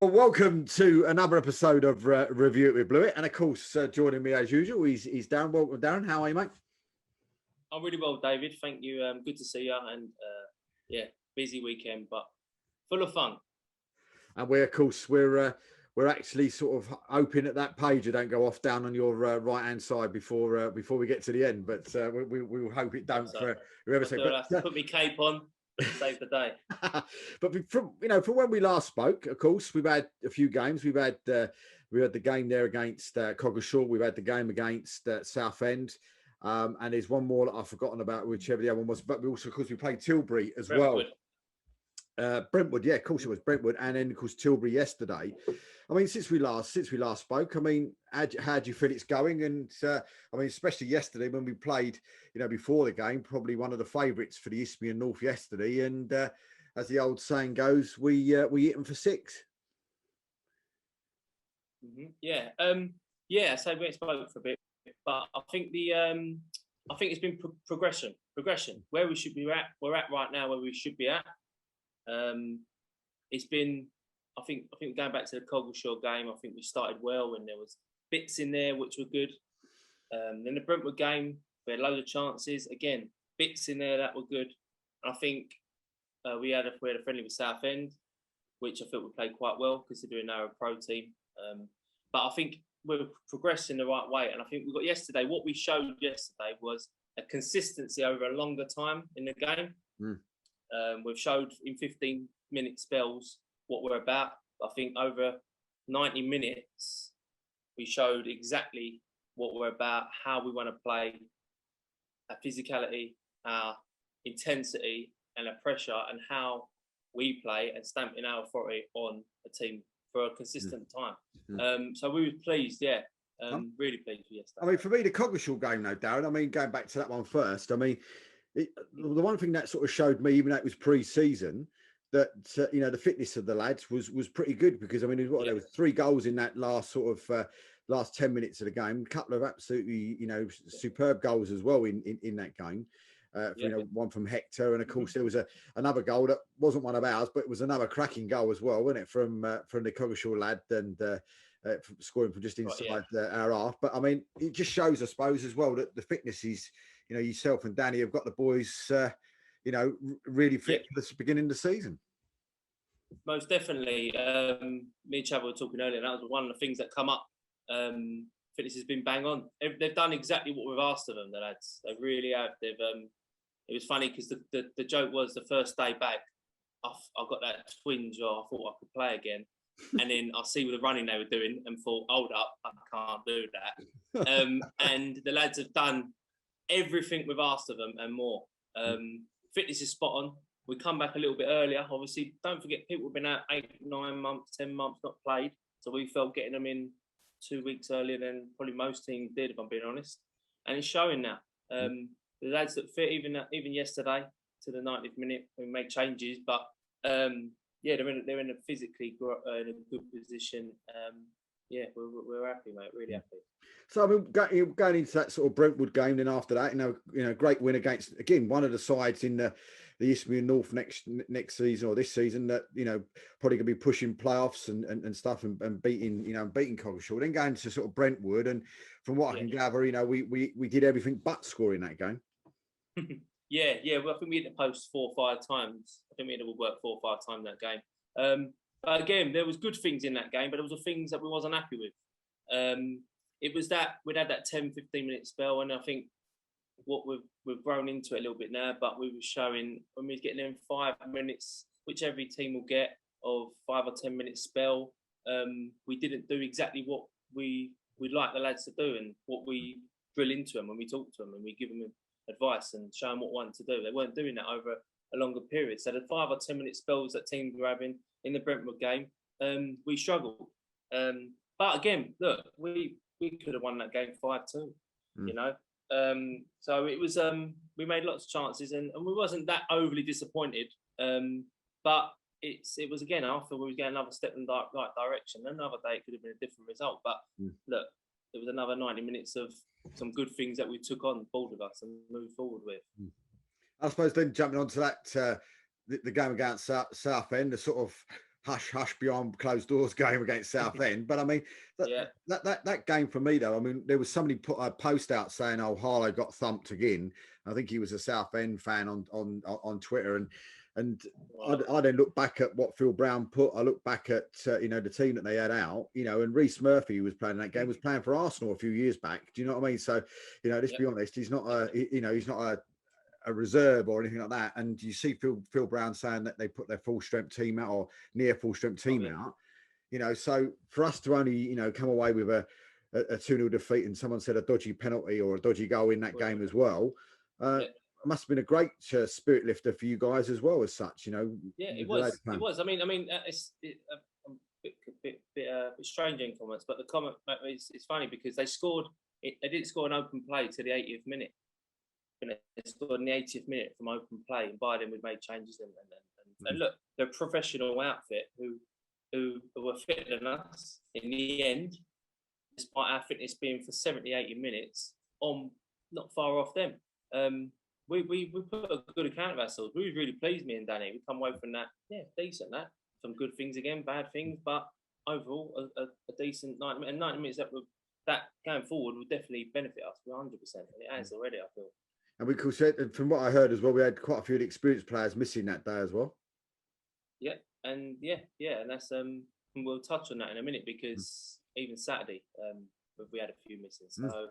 Well, welcome to another episode of Review It with Blewitt, and of course, joining me as usual, he's Darren. Welcome, Darren. How are you, mate? I'm really well, David. Thank you. Good to see you, and busy weekend, but full of fun. And we're actually sort of hoping that page don't go off down on your right hand side before we get to the end, but we'll hope it don't. So, Whoever I'll have to put my cape on. Save the day. But from when we last spoke, of course, we've had a few games. We had the game there against Coggeshall. We've had the game against Southend, and there's one more that I've forgotten about, whichever the other one was. But we also, of course, we played Tilbury as well. Brentwood, yeah, of course it was Brentwood, and then of course Tilbury yesterday. I mean, since we last spoke, I mean, how do you feel it's going? And I mean, especially yesterday when we played, before the game, probably one of the favourites for the Isthmian North yesterday. And as the old saying goes, we hit them for 6. Mm-hmm. Yeah. So we spoke for a bit, but I think it's been progression. Where we should be at, we're at right now where we should be at. It's been, I think going back to the Coggeshall game, I think we started well and there was bits in there which were good. Then the Brentwood game, we had loads of chances. Again, bits in there that were good. And I think we had a friendly with Southend, which I felt we played quite well considering they're a pro team. But I think we're progressing the right way. And I think what we showed yesterday was a consistency over a longer time in the game. We've showed in 15-minute spells what we're about. I think over 90 minutes, we showed exactly what we're about, how we want to play, our physicality, our intensity and our pressure, and we play and stamping our authority on a team for a consistent time. So we were pleased, really pleased with yesterday. I mean, for me, the Coggeshall game, though, Darren, I mean, going back to that one first, I mean, the one thing that sort of showed me, even though it was pre-season, that the fitness of the lads was pretty good, because I mean, there was 3 goals in that last 10 minutes of the game, a couple of absolutely superb goals as well in that game. One from Hector, and of course there was another goal that wasn't one of ours, but it was another cracking goal as well, wasn't it, from the Coggeshall lad, and scoring from just inside our half. But I mean, it just shows, I suppose, as well, that the fitness is, yourself and Danny have got the boys, really fit for the beginning of the season. Most definitely. Me and Chad were talking earlier, and that was one of the things that come up. Fitness has been bang on. They've done exactly what we've asked of them, the lads. They really have. It was funny because the joke was the first day back, I got that twinge, or I thought I could play again. And then I see the running they were doing and thought, hold up, I can't do that. And the lads have done everything we've asked of them and more. Fitness is spot on. We come back a little bit earlier. Obviously, don't forget, people have been out 8, 9 months, 10 months not played. So we felt getting them in 2 weeks earlier than probably most teams did, if I'm being honest. And it's showing now. The lads that fit, even yesterday to the 90th minute, we made changes, but they're in a physically in a good position. We're happy, mate. Really happy. So I mean, going into that sort of Brentwood game, then after that, great win against, again, one of the sides in the Isthmian North next season, or this season, that probably gonna be pushing playoffs and stuff, and beating Coggeshall. Then going to sort of Brentwood, and from what I can gather, we did everything but scoring that game. Well, I think we hit the post 4 or 5 times. I think we had to work 4 or 5 times that game. But again, there was good things in that game, but there was things that we wasn't happy with. It was that we'd had that 10-15 minute spell, and I think what we've grown into it a little bit now, but we were showing when we was getting in 5 minutes, which every team will get, of 5 or 10 minute spell, we didn't do exactly what we'd like the lads to do, and what we drill into them when we talk to them and we give them advice and show them what to do. They weren't doing that over a longer period. So the 5 or 10 minute spells that teams were having in the Brentwood game, we struggled. But again, look, we could have won that game 5-2, So it was, we made lots of chances, and we wasn't that overly disappointed. But it was, again, after we was getting another step in the right direction. Another day it could have been a different result. But look, there was another 90 minutes of some good things that we took on board with us and moved forward with. I suppose then jumping onto that, the game against Southend, the sort of hush hush behind closed doors game against Southend. But I mean, that game for me though, I mean, there was somebody put a post out saying, "Oh, Harlow got thumped again." I think he was a Southend fan on Twitter, and I then look back at what Phil Brown put. I look back at the team that they had out, and Reece Murphy, who was playing that game, was playing for Arsenal a few years back. Do you know what I mean? So, let's be honest, he's not a reserve or anything like that. And you see Phil Brown saying that they put their full strength team out or near full strength team out. So for us to only come away with a 2-0 defeat, and someone said a dodgy penalty or a dodgy goal in that game as well. It must have been a great spirit lifter for you guys as well as such, Yeah, it was. It was. I mean, it's a bit strange in comments, but the comment is funny because they scored. They didn't score an open play to the 80th minute. They scored in the 80th minute from open play, and by then we made changes. And look, they're a professional outfit who were fitter than us in the end, despite our fitness being for 70, 80 minutes on not far off them. We put a good account of ourselves. We was really pleased, me and Danny. We come away from that, decent. Some good things again, bad things, but overall a decent 90 minutes. And 90 minutes that going forward will definitely benefit us 100%, and it has already, I feel. And we could say, from what I heard as well, we had quite a few of the experienced players missing that day as well. Yeah, and that's we'll touch on that in a minute because even Saturday, we had a few missing. So.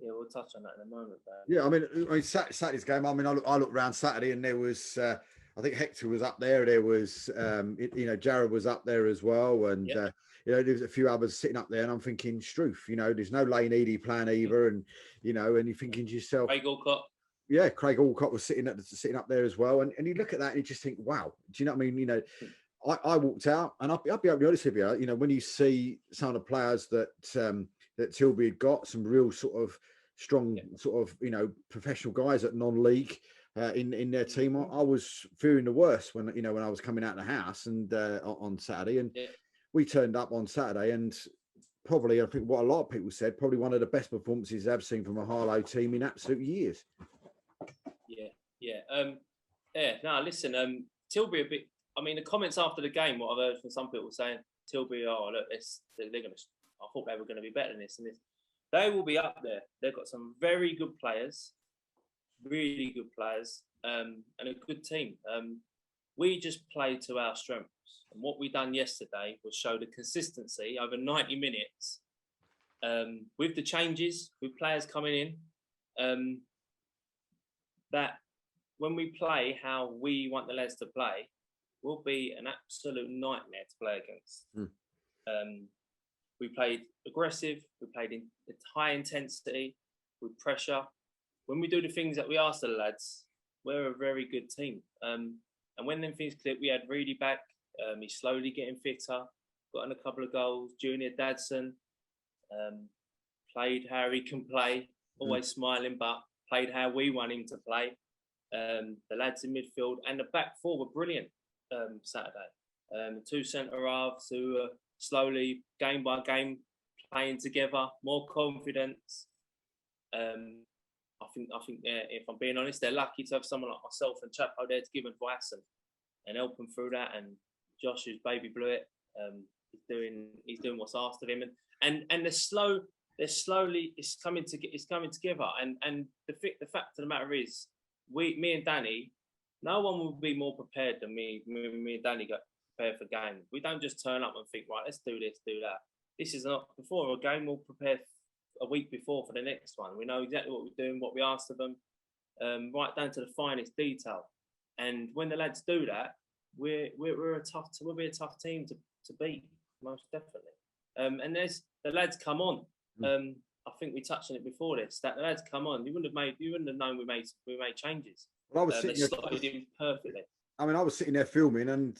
Yeah, we'll touch on that in a moment. Yeah, I mean, Saturday's game. I mean, I looked around Saturday, and there was, I think Hector was up there. There was, Jared was up there as well, and there was a few others sitting up there. And I'm thinking, Struth, there's no Lane Eady plan either, and and you're thinking to yourself, Craig Alcott. Yeah, Craig Alcott was sitting up there as well, and you look at that and you just think, wow. Do you know what I mean? I walked out, and I'll be honest with you. When you see some of the players that Tilbury had got, some real sort of strong, professional guys at non-league in their team, I was fearing the worst when I was coming out of the house and on Saturday, and we turned up on Saturday, and probably I think what a lot of people said, probably one of the best performances I've seen from a Harlow team in absolute years. No, listen, Tilbury a bit. I mean, the comments after the game, what I've heard from some people saying, Tilbury, look, they're going to. I thought they were going to be better than this and this. They will be up there. They've got some very good players, really good players, and a good team. We just played to our strengths. And what we done yesterday was show the consistency over 90 minutes with the changes, with players coming in, that when we play how we want the lads to play, will be an absolute nightmare to play against. We played aggressive. We played in high intensity with pressure. When we do the things that we ask the lads, we're a very good team. And when them things click, we had Reedy back. He's slowly getting fitter. Got in a couple of goals. Junior Dadson played how he can play. Always smiling, but played how we want him to play. The lads in midfield and the back four were brilliant Saturday. The two centre halves who were slowly, game by game, playing together, more confidence. I think, if I'm being honest, they're lucky to have someone like myself and Chapo there to give advice and help them through that. And Josh, who's baby Blewitt, he's doing what's asked of him. And it's coming together. And the fact of the matter is, me and Danny, no one will be more prepared than me. Me and Danny got prepared for game. We don't just turn up and think, right, let's do this, do that. This is not before a game. We'll prepare a week before for the next one. We know exactly what we're doing, what we asked of them, right down to the finest detail. And when the lads do that, we'll be a tough team to beat, most definitely. And there's the lads come on. I think we touched on it before this. That the lads come on. You wouldn't have known we made changes. Well, I was they slotted in perfectly. I mean, I was sitting there filming, and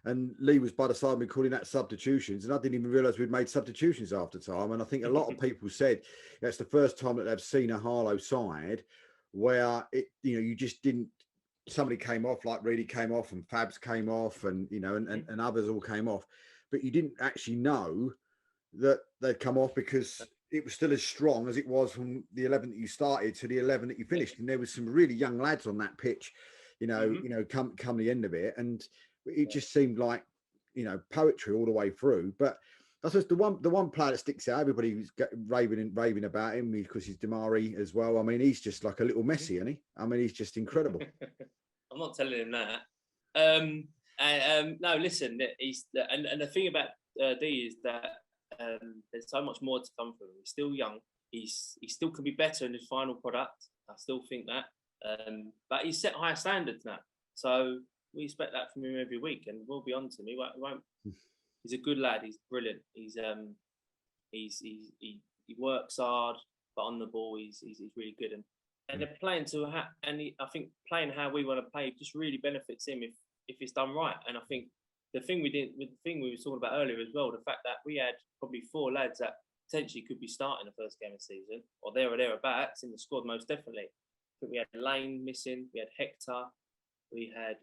and Lee was by the side of me calling that substitutions, and I didn't even realise we'd made substitutions after time. And I think a lot of people said that's the first time that they've seen a Harlow side where you just didn't. Somebody came off, like Reedy came off, and Fabs came off, and and others all came off, but you didn't actually know that they'd come off because it was still as strong as it was from the 11 that you started to the 11 that you finished, and there was some really young lads on that pitch. Come the end of it, and it just seemed like poetry all the way through. But I suppose the one player that sticks out, everybody was raving about him because he's Damari as well. I mean, he's just like a little Messi, isn't he? I mean, he's just incredible. I'm not telling him that. No, listen, and the thing about D is that there's so much more to come from him. He's still young. He still can be better in his final product. I still think that. But he's set higher standards now. So we expect that from him every week, and we'll be on to him. He won't. He's a good lad. He's brilliant. He works hard, but on the ball, he's really good. And they're playing I think playing how we want to play just really benefits him if it's done right. And I think the thing we were talking about earlier as well, the fact that we had probably 4 lads that potentially could be starting the first game of the season, or there or thereabouts in the squad, most definitely. I think we had Lane missing, we had Hector, we had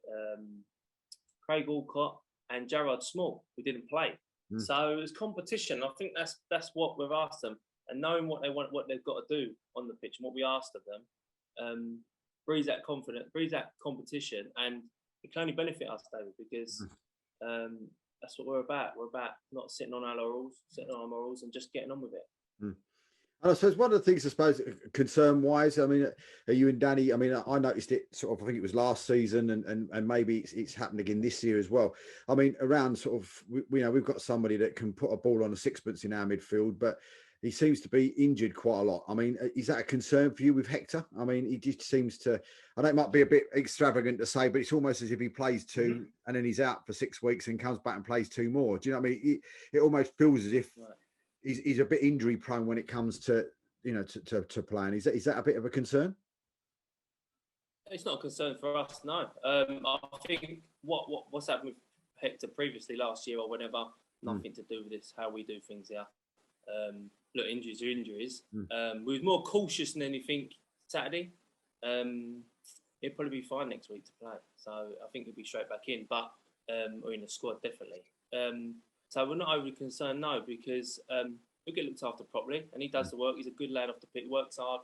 Craig Alcott and Gerard Small, who didn't play. So there's competition. I think that's what we've asked them, and knowing what they want, what they've got to do on the pitch, and what we asked of them, breeds that confidence, breeds that competition, and it can only benefit us, David, because that's what we're about. We're about not sitting on our laurels, and just getting on with it. And I suppose one of the things, I suppose, concern-wise, I mean, you and Danny, I mean, I noticed it sort of, I think it was last season, and maybe it's happened again this year as well. I mean, around sort of, we've got somebody that can put a ball on a sixpence in our midfield, but he seems to be injured quite a lot. I mean, is that a concern for you with Hector? I mean, he just seems to, I know it might be a bit extravagant to say, but it's almost as if he plays 2 and then he's out for 6 weeks and comes back and plays 2 more. Do you know what I mean? It almost feels as if he's a bit injury prone when it comes to, to playing. Is that a bit of a concern? It's not a concern for us, no. I think what's happened with Hector previously last year or whenever, nothing to do with this, how we do things here. Look, injuries are injuries. We was more cautious than anything Saturday. He'll probably be fine next week to play. So I think he'll be straight back in, but or in the squad, definitely. So we're not overly concerned, no, because he'll get looked after properly, and he does the work. He's a good lad off the pitch, works hard.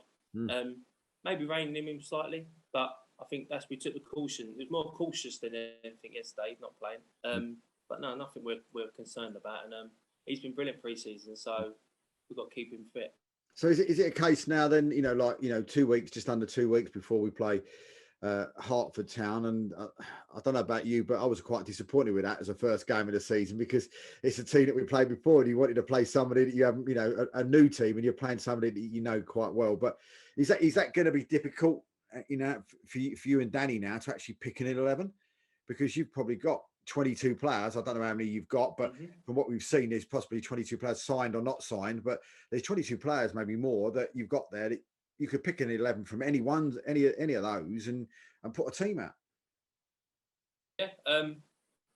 Maybe reining him slightly, but I think we took the caution. It was more cautious than anything yesterday, not playing. But no, nothing we're concerned about. And he's been brilliant pre-season, so we've got to keep him fit. So is it a case now then, 2 weeks, just under 2 weeks before we play Hertford Town, and I don't know about you, but I was quite disappointed with that as a first game of the season, because it's a team that we played before, and you wanted to play somebody that you haven't, a new team, and you're playing somebody that you know quite well. But is that going to be difficult, for you and Danny now to actually pick an 11, because you've probably got 22 players. I don't know how many you've got, but from what we've seen, there's possibly 22 players signed or not signed, but there's 22 players, maybe more, that you've got there that you could pick an 11 from any of those and put a team out. Yeah,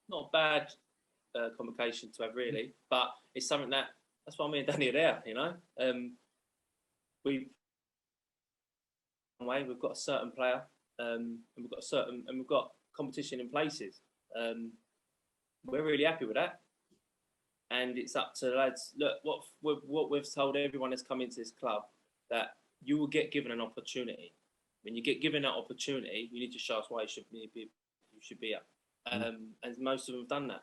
not a bad convocation to have, really, but it's something that's why me and Danny are there. We've got a certain player, and we've got competition in places. We're really happy with that, and it's up to the lads. Look, what we've told everyone that's come into this club, that you will get given an opportunity. When you get given that opportunity, you need to show us why you should be up. And most of them have done that,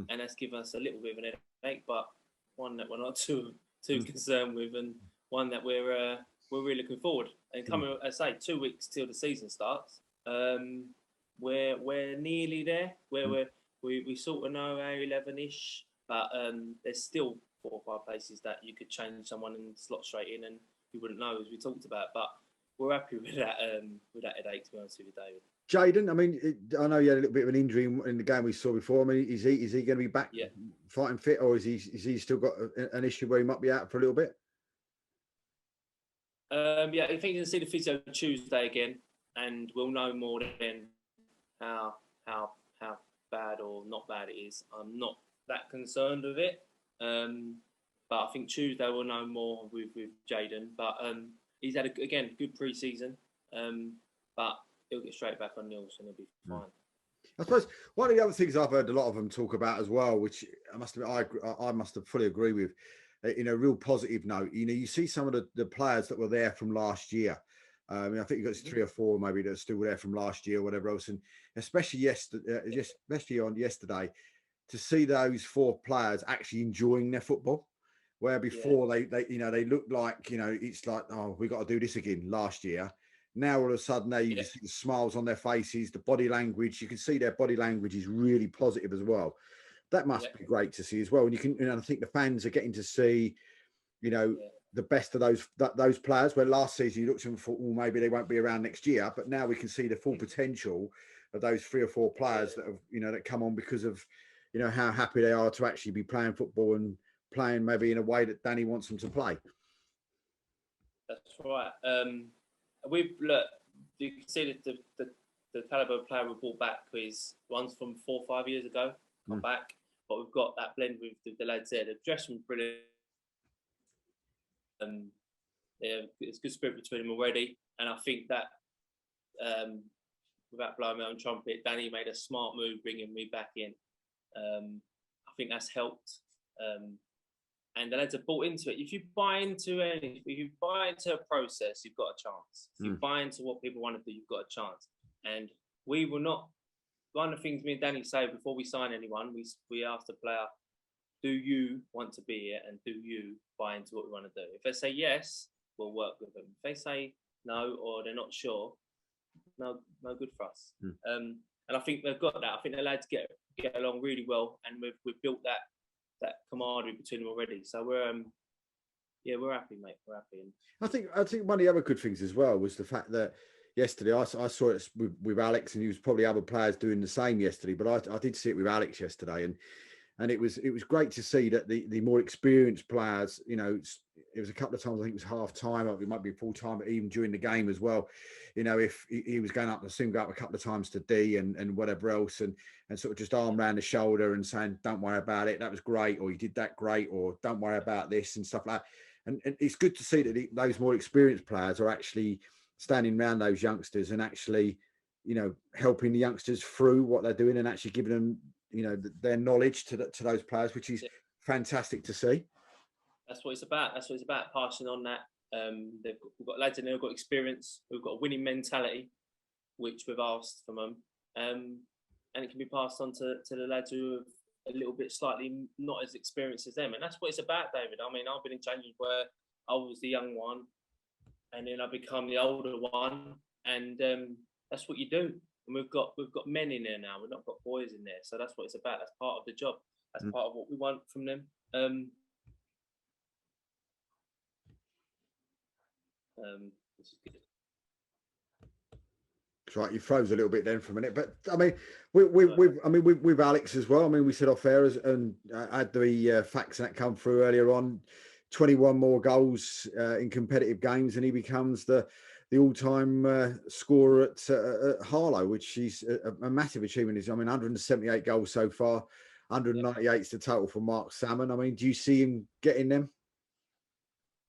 and that's given us a little bit of an headache, but one that we're not too concerned with, and one that we're really looking forward. And coming, as I say, 2 weeks till the season starts. We're nearly there, where we sort of know our 11-ish, but there's still 4 or 5 places that you could change someone and slot straight in, and you wouldn't know, as we talked about. But we're happy with that headache, to be honest with you, David. Jayden, I mean, I know you had a little bit of an injury in the game we saw before. I mean, is he going to be back fighting fit, or is he still got an issue where he might be out for a little bit? I think he's going to see the physio Tuesday again, and we'll know more then how bad or not bad it is. I'm not that concerned with it, but I think Tuesday we'll know more with Jayden. But he's had a good pre-season, but he'll get straight back on Nils and he'll be fine. I suppose one of the other things I've heard a lot of them talk about as well, which I must have fully agree with, in a real positive note. You see some of the players that were there from last year. I think you've got 3 or 4 maybe that are still there from last year, or whatever else. And especially on yesterday, to see those 4 players actually enjoying their football. Where before they you know, they looked like, you know, it's like, oh, we got to do this again last year. Now all of a sudden you can see the smiles on their faces, the body language. You can see their body language is really positive as well. That must be great to see as well. And you can, you know, I think the fans are getting to see, you know, the best of those players. Where last season you looked at them and thought, well, maybe they won't be around next year. But now we can see the full potential of those 3 or 4 players that have, you know, that come on because of, you know, how happy they are to actually be playing football and playing maybe in a way that Danny wants them to play. That's right. We've look. You can see that the caliber of player we brought back is one's from 4 or 5 years ago, come back, but we've got that blend with the lads there. The dressing room's brilliant. It's good spirit between them already, and I think that without blowing my own trumpet, Danny made a smart move bringing me back in. I think that's helped. And the lads have bought into it. If you buy into anything, if you buy into a process, you've got a chance. If you buy into what people want to do, you've got a chance. And we will not. One of the things me and Danny say before we sign anyone, we ask the player, do you want to be here and do you buy into what we want to do? If they say yes, we'll work with them. If they say no or they're not sure, no good for us. And I think they've got that. I think the lads get along really well, and we've built that camaraderie between them already. So we're happy, mate. We're happy. And I think one of the other good things as well was the fact that yesterday I saw it with Alex, and he was probably other players doing the same yesterday, but I did see it with Alex yesterday, and it was great to see that the more experienced players, you know, it was a couple of times, I think it was half time, or it might be full time, but even during the game as well, you know, if he was going up, I assume go up a couple of times to D and whatever else, and sort of just arm around the shoulder and saying, don't worry about it, that was great, or you did that great, or don't worry about this and stuff like that. And it's good to see that those more experienced players are actually standing around those youngsters and actually, you know, helping the youngsters through what they're doing and actually giving them, you know, their knowledge to those players, which is fantastic to see. That's what it's about. That's what it's about, passing on that. We've got lads in there who've got experience, who've got a winning mentality, which we've asked from them. And it can be passed on to the lads who are a little bit slightly not as experienced as them. And that's what it's about, David. I mean, I've been in changes where I was the young one and then I become the older one. And that's what you do. And we've got men in there now. We've not got boys in there. So that's what it's about. That's part of the job. That's part of what we want from them. Which is good. That's right, you froze a little bit then for a minute, but I mean, with Alex as well. I mean, we said off air and had the facts that come through earlier on. 21 more goals in competitive games, and he becomes the all-time scorer at Harlow, which is a massive achievement. I mean, 178 goals so far, 198 is the total for Mark Salmon. I mean, do you see him getting them?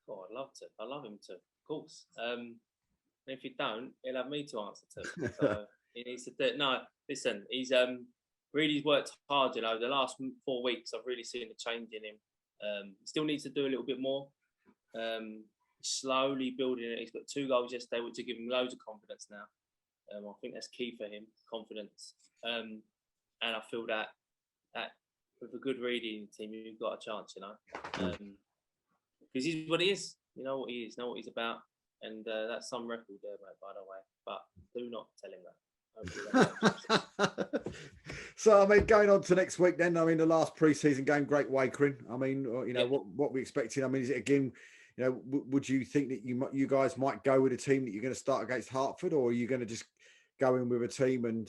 Oh, I'd love to. I love him to, of course. If you don't, he'll have me to answer to. So he needs to do it. No, listen, he's really worked hard. You know, the last 4 weeks, I've really seen a change in him. He still needs to do a little bit more. Slowly building it. He's got 2 goals yesterday, which are giving him loads of confidence now. I think that's key for him, confidence. And I feel that with a good reading team, you've got a chance, you know. Because he's what he is. You know what he is, know what he's about. And that's some record there, mate, by the way. But do not tell him that. So, I mean, going on to next week then, I mean, the last pre-season game, Great Wakering. I mean, you know, what we expecting? I mean, is it again, you know, would you think that you guys might go with a team that you're going to start against Hertford, or are you going to just go in with a team and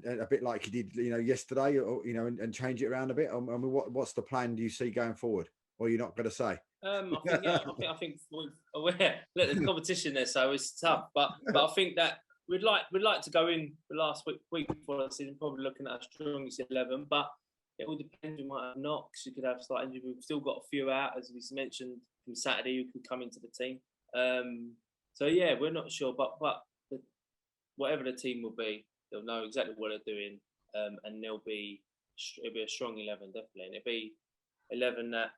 a bit like you did, you know, yesterday, or, you know, and change it around a bit? I mean, what's the plan do you see going forward? Or you're not going to say? I think we're aware. Look, there's competition there, so it's tough. But I think that we'd like to go in the last week before the season, probably looking at our strongest 11. But it all depends. We might have knocks. You could have slight injury. We've still got a few out, as we mentioned from Saturday, who can come into the team. So yeah, we're not sure. But whatever the team will be, they'll know exactly what they're doing, and it'll be a strong 11 definitely. And it'll be 11 that.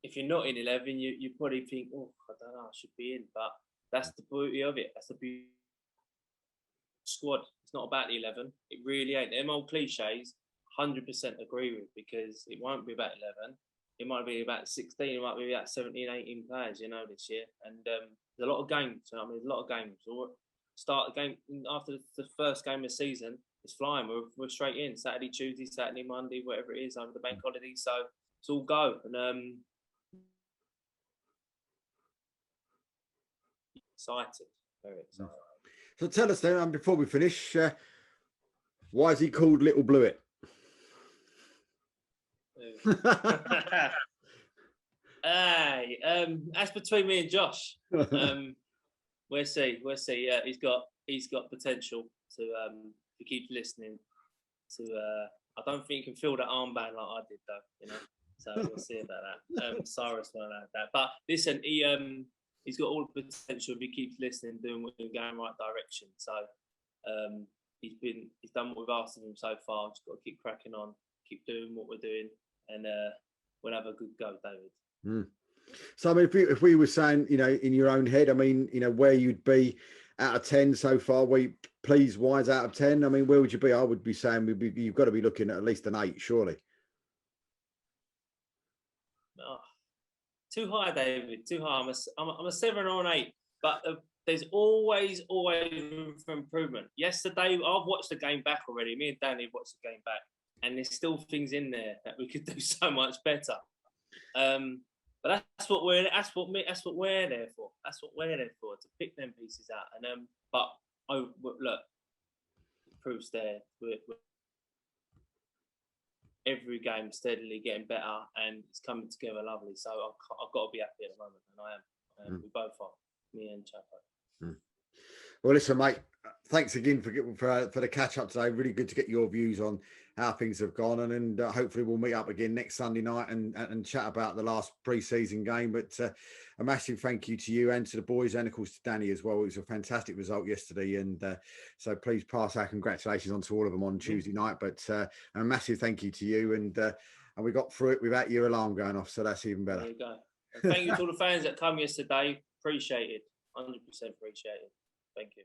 If you're not in 11, you probably think, oh, I don't know, I should be in. But that's the beauty of it. That's the beauty of the squad. It's not about the 11. It really ain't. Them old cliches 100% agree with, because it won't be about 11. It might be about 16. It might be about 17, 18 players, this year. And there's a lot of games. I mean, there's a lot of games. Start the game after the first game of the season. It's flying. We're straight in. Saturday, Tuesday, Saturday, Monday, whatever it is over the bank holiday. So it's all go. And excited, very excited. So tell us then, before we finish, why is he called Little Blewitt? Hey, that's between me and Josh. We'll see. Yeah, he's got potential to. If he keeps listening to. I don't think he can feel that armband like I did, though. So we'll see about that. Cyrus won't have that. But listen, he's got all the potential if he keeps listening, doing what we're going right direction. So he's done what we've asked of him so far. Just got to keep cracking on, keep doing what we're doing, and we'll have a good go, David. Mm. So I mean, if we were saying, in your own head, I mean, where you'd be out of 10 so far, please wise out of 10. I mean, where would you be? I would be saying you've got to be looking at least an 8, surely. Oh, too high, David. Too high. I'm a 7 or an 8, but there's always room for improvement. Yesterday, I've watched the game back already. Me and Danny watched the game back, and there's still things in there that we could do so much better. But that's what we're there for. That's what we're there for, to pick them pieces out. And look, it proves there we're every game steadily getting better, and it's coming together lovely. So I've got to be happy at the moment, and I am. We both are, me and Chapo. Well, listen, mate, thanks again for the catch up today. Really good to get your views on how things have gone, and hopefully we'll meet up again next Sunday night and chat about the last pre-season game. But a massive thank you to you and to the boys, and of course to Danny as well. It was a fantastic result yesterday, and so please pass our congratulations on to all of them on Tuesday night. But a massive thank you to you, and we got through it without your alarm going off, so that's even better. There you go. And thank you to all the fans that come yesterday. Appreciate it, 100% appreciate it. Thank you.